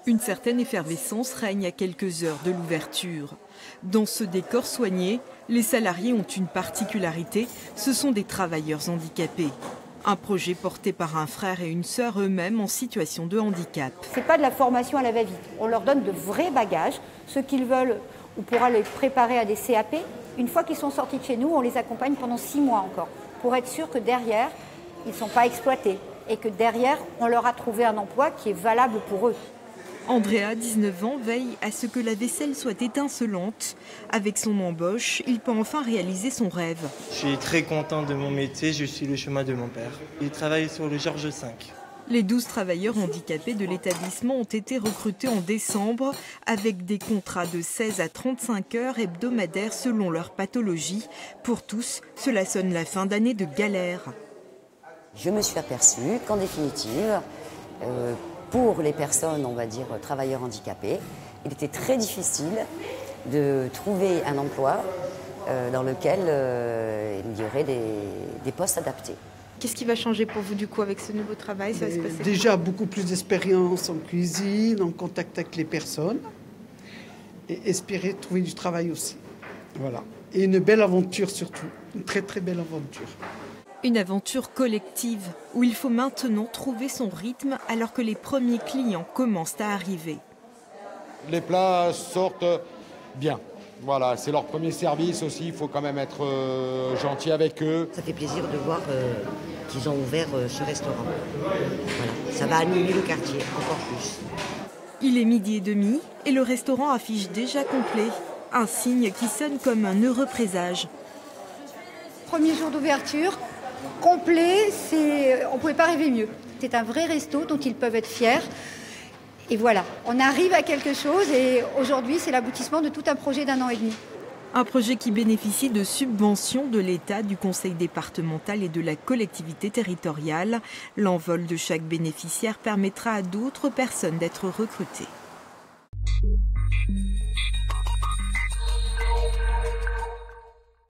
Une certaine effervescence règne à quelques heures de l'ouverture. Dans ce décor soigné, les salariés ont une particularité, ce sont des travailleurs handicapés. Un projet porté par un frère et une sœur eux-mêmes en situation de handicap. Ce n'est pas de la formation à la va-vite. On leur donne de vrais bagages. Ceux qu'ils veulent, on pourra les préparer à des CAP. Une fois qu'ils sont sortis de chez nous, on les accompagne pendant 6 mois encore, pour être sûr que derrière, ils ne sont pas exploités et que derrière, on leur a trouvé un emploi qui est valable pour eux. Andrea, 19 ans, veille à ce que la vaisselle soit étincelante. Avec son embauche, il peut enfin réaliser son rêve. Je suis très content de mon métier, je suis le chemin de mon père. Il travaille sur le Georges V. Les 12 travailleurs handicapés de l'établissement ont été recrutés en décembre avec des contrats de 16 à 35 heures hebdomadaires selon leur pathologie. Pour tous, cela sonne la fin d'année de galère. Je me suis aperçue qu'en définitive, pour les personnes, on va dire, travailleurs handicapés, il était très difficile de trouver un emploi dans lequel il y aurait des postes adaptés. Qu'est-ce qui va changer pour vous du coup avec ce nouveau travail? Ça va se passer déjà beaucoup plus d'expérience en cuisine, en contact avec les personnes et espérer trouver du travail aussi. Voilà. Et une belle aventure surtout, une très très belle aventure. Une aventure collective où il faut maintenant trouver son rythme alors que les premiers clients commencent à arriver. Les plats sortent bien. Voilà, c'est leur premier service aussi, il faut quand même être gentil avec eux. Ça fait plaisir de voir qu'ils ont ouvert ce restaurant. Voilà, ça va animer le quartier encore plus. Il est 12h30 et le restaurant affiche déjà complet. Un signe qui sonne comme un heureux présage. Premier jour d'ouverture, complet, on ne pouvait pas rêver mieux. C'est un vrai resto dont ils peuvent être fiers. Et voilà, on arrive à quelque chose et aujourd'hui c'est l'aboutissement de tout un projet d'1 an et demi. Un projet qui bénéficie de subventions de l'État, du conseil départemental et de la collectivité territoriale. L'envol de chaque bénéficiaire permettra à d'autres personnes d'être recrutées.